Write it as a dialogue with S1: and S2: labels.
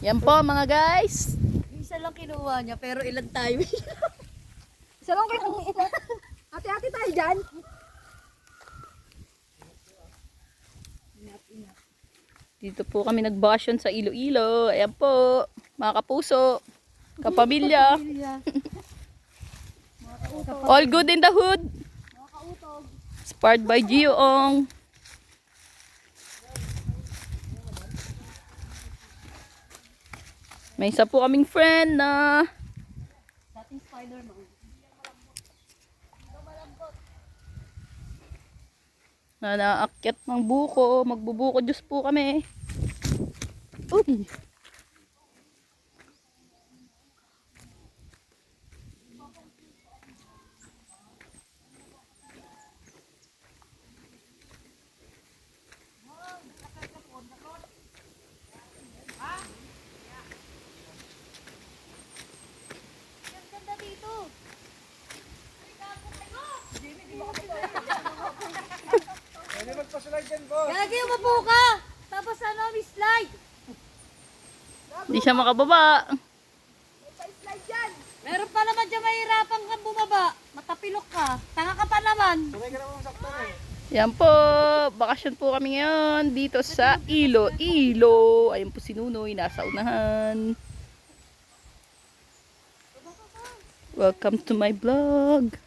S1: Yan po mga guys.
S2: Isa lang kinuha niya, pero ilan tayo?
S3: Isa lang kayo. Ate-ate tayo dyan.
S1: Dito po kami nagbakasyon sa Iloilo. Ayan po, mga kapuso, kapamilya. All good in the hood. Inspired by Gioong. May isa po kaming friend na
S2: Dating Spider-Man.
S1: naakyat ng buko. Magbubuko Diyos po kami. Uy!
S2: Ganda dito.
S4: Pwede magpa-slide dyan, boss.
S2: Gagi, umapo ka. Tapos ano, may slide.
S1: Hindi siya makababa.
S2: Meron pa naman dyan mahirapan kang bumaba. Matapilok ka. Tanga ka pa naman.
S4: Sabay ka naman sakto eh.
S1: Yan po, bakasyon po kami ngayon dito sa Iloilo. Ayun po si Nunoy, nasa unahan. Welcome to my vlog.